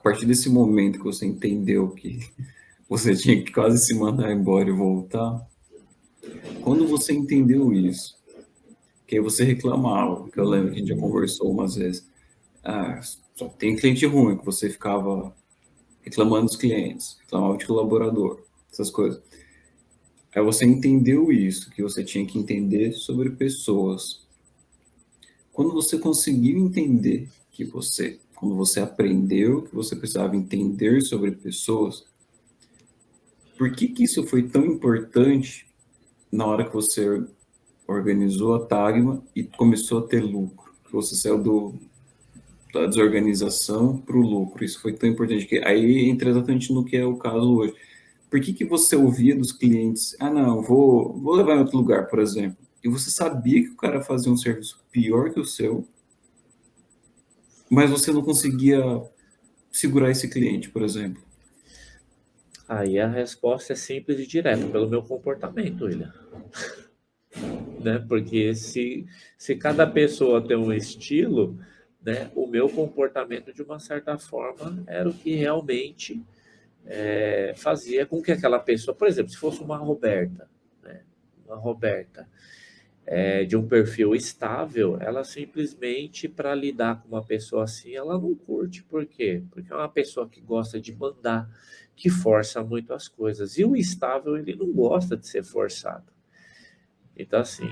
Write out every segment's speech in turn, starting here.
A partir desse momento que você entendeu que você tinha que quase se mandar embora e voltar, quando você entendeu isso, que aí você reclamava, que eu lembro que a gente já conversou umas vezes, só tem cliente ruim, que você ficava reclamando dos clientes, reclamava de colaborador, essas coisas. Aí você entendeu isso, que você tinha que entender sobre pessoas. Quando você conseguiu entender quando você aprendeu que você precisava entender sobre pessoas, por que que isso foi tão importante na hora que você organizou a Tagma e começou a ter lucro? Que você saiu da desorganização para o lucro. Isso foi tão importante que aí entra exatamente no que é o caso hoje. Por que que você ouvia dos clientes, não, vou levar em outro lugar, por exemplo, e você sabia que o cara fazia um serviço pior que o seu, mas você não conseguia segurar esse cliente, por exemplo? Aí a resposta é simples e direta, pelo meu comportamento, William. Né? Porque se cada pessoa tem um estilo, né, o meu comportamento, de uma certa forma, era o que realmente fazia com que aquela pessoa, por exemplo, se fosse uma Roberta, né, uma Roberta de um perfil estável, ela simplesmente, para lidar com uma pessoa assim, ela não curte. Por quê? Porque é uma pessoa que gosta de mandar, que força muito as coisas. E o estável, ele não gosta de ser forçado. Então, assim,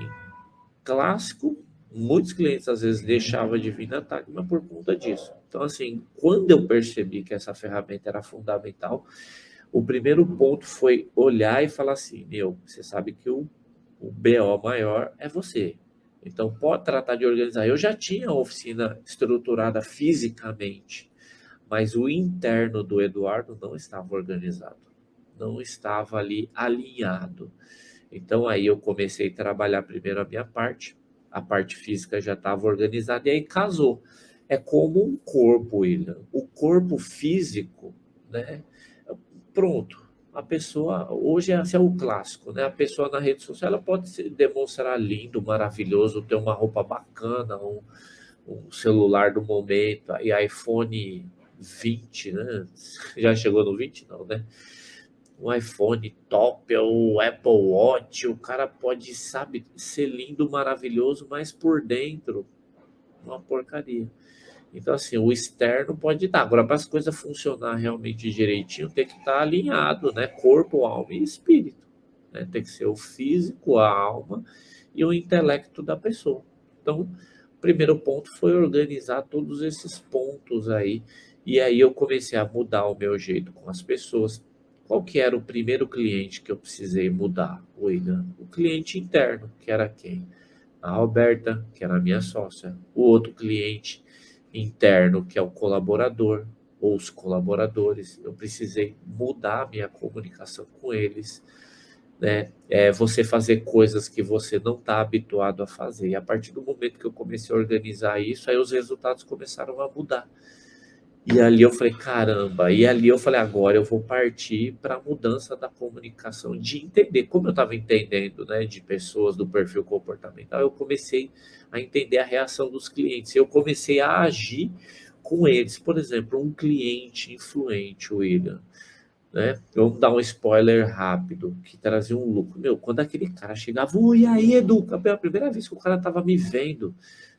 clássico, muitos clientes às vezes deixavam de vir na Tagma por conta disso. Então, assim, quando eu percebi que essa ferramenta era fundamental, o primeiro ponto foi olhar e falar assim: meu, você sabe que o BO maior é você. Então, pode tratar de organizar. Eu já tinha a oficina estruturada fisicamente, mas o interno do Eduardo não estava organizado, não estava ali alinhado. Então, aí eu comecei a trabalhar primeiro a parte física já estava organizada, e aí casou. É como um corpo, William. O corpo físico, né? Pronto. A pessoa, hoje esse é o clássico, né? A pessoa na rede social, ela pode se demonstrar lindo, maravilhoso, ter uma roupa bacana, um celular do momento, e iPhone 20, né? Já chegou no 20, não, né? Um iPhone top, o Apple Watch, o cara pode, sabe, ser lindo, maravilhoso, mas por dentro, uma porcaria. Então, assim, o externo pode estar. Agora, para as coisas funcionar realmente direitinho, tem que estar alinhado, né? Corpo, alma e espírito. Né? Tem que ser o físico, a alma e o intelecto da pessoa. Então, o primeiro ponto foi organizar todos esses pontos aí. E aí eu comecei a mudar o meu jeito com as pessoas. Qual que era o primeiro cliente que eu precisei mudar, William? O cliente interno, que era quem? A Roberta, que era a minha sócia. O outro cliente interno, que é o colaborador ou os colaboradores. Eu precisei mudar a minha comunicação com eles, né? Você fazer coisas que você não está habituado a fazer. E a partir do momento que eu comecei a organizar isso, aí os resultados começaram a mudar. E ali eu falei, caramba, e ali eu falei, agora eu vou partir para a mudança da comunicação, de entender, como eu estava entendendo, né, de pessoas do perfil comportamental, eu comecei a entender a reação dos clientes, eu comecei a agir com eles. Por exemplo, um cliente influente, William, né, vamos dar um spoiler rápido, que trazia um lucro. Meu, quando aquele cara chegava, e aí, Edu, pela primeira vez que o cara estava me vendo,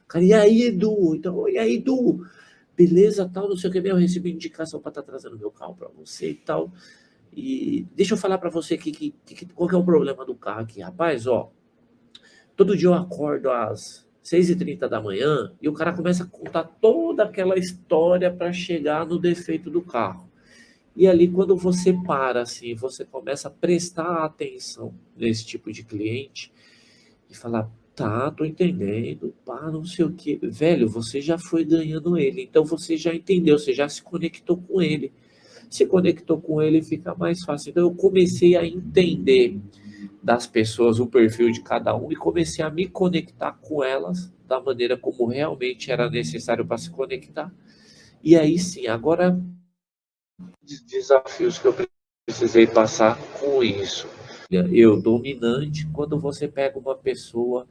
cara, e aí, Edu, então, e aí, Edu, beleza, tal, não sei o que, eu recebi indicação para estar trazendo meu carro para você e tal. E deixa eu falar para você aqui qual que é o problema do carro aqui, rapaz, ó. Todo dia eu acordo às 6h30 da manhã e o cara começa a contar toda aquela história para chegar no defeito do carro. E ali, quando você para, assim, você começa a prestar atenção nesse tipo de cliente e falar, tá, tô entendendo, pá, não sei o que. Velho, você já foi ganhando ele, então você já entendeu, você já se conectou com ele. Se conectou com ele, fica mais fácil. Então eu comecei a entender das pessoas o perfil de cada um e comecei a me conectar com elas da maneira como realmente era necessário para se conectar. E aí sim, agora desafios que eu precisei passar com isso. Eu dominante, quando você pega uma pessoa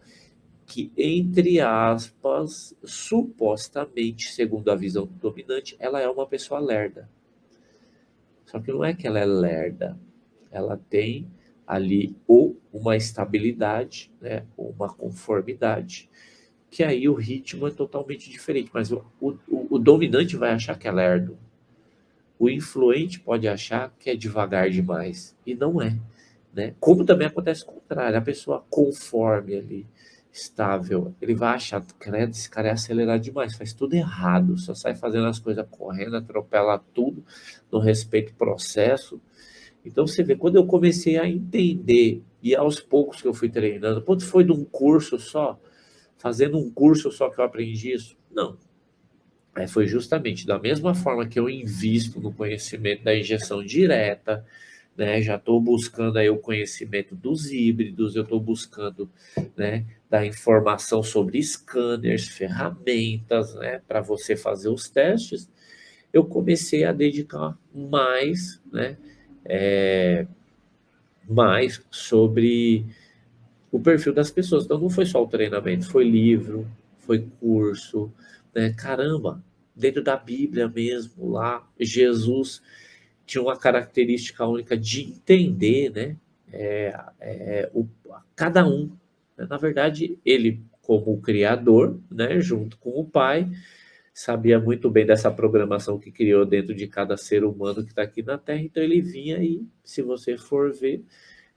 que, entre aspas, supostamente, segundo a visão do dominante, ela é uma pessoa lerda. Só que não é que ela é lerda, ela tem ali ou uma estabilidade, né, ou uma conformidade, que aí o ritmo é totalmente diferente, mas o dominante vai achar que é lerdo, o influente pode achar que é devagar demais, e não é, né? Como também acontece o contrário, a pessoa conforme ali, estável, ele vai achar, credo, esse cara é acelerado demais, faz tudo errado, só sai fazendo as coisas correndo, atropela tudo, não respeita o processo. Então você vê, quando eu comecei a entender, e aos poucos que eu fui treinando, putz, foi de um curso só, fazendo um curso só que eu aprendi isso? Não. Foi justamente da mesma forma que eu invisto no conhecimento da injeção direta, né? Já estou buscando aí o conhecimento dos híbridos, eu estou buscando, né, da informação sobre scanners, ferramentas, né, para você fazer os testes. Eu comecei a dedicar mais, né, mais sobre o perfil das pessoas. Então não foi só o treinamento, foi livro, foi curso, né? Caramba, dentro da Bíblia mesmo, lá, Jesus tinha uma característica única de entender, né? Cada um. Né? Na verdade, ele, como o criador, né, junto com o pai, sabia muito bem dessa programação que criou dentro de cada ser humano que está aqui na Terra, então ele vinha e, se você for ver,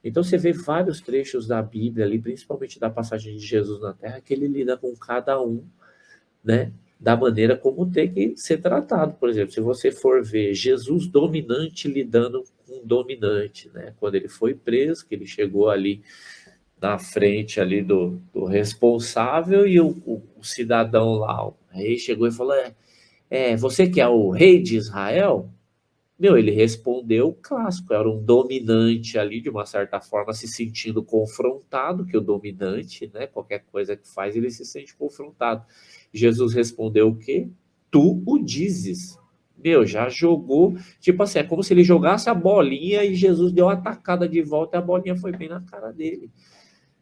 então você vê vários trechos da Bíblia ali, principalmente da passagem de Jesus na Terra, que ele lida com cada um, né, da maneira como tem que ser tratado. Por exemplo, se você for ver Jesus dominante lidando com dominante, né, quando ele foi preso, que ele chegou ali na frente ali do responsável e o cidadão lá, o rei chegou e falou, você que é o rei de Israel? Meu, ele respondeu o clássico, era um dominante ali, de uma certa forma, se sentindo confrontado, que o dominante, né, qualquer coisa que faz, ele se sente confrontado. Jesus respondeu o quê? Tu o dizes. Meu, já jogou, tipo assim, é como se ele jogasse a bolinha e Jesus deu uma tacada de volta e a bolinha foi bem na cara dele.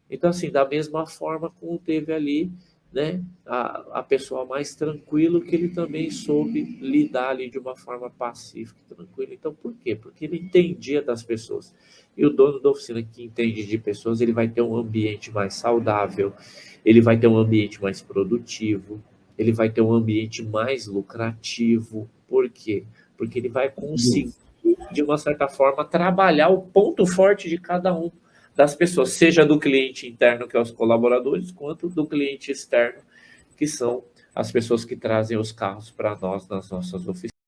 Então, assim, da mesma forma como teve ali, né, a pessoa mais tranquila, que ele também soube lidar ali de uma forma pacífica e tranquila. Então, por quê? Porque ele entendia das pessoas. E o dono da oficina que entende de pessoas, ele vai ter um ambiente mais saudável, ele vai ter um ambiente mais produtivo, ele vai ter um ambiente mais lucrativo. Por quê? Porque ele vai conseguir, de uma certa forma, trabalhar o ponto forte de cada um das pessoas, seja do cliente interno, que é os colaboradores, quanto do cliente externo, que são as pessoas que trazem os carros para nós nas nossas oficinas.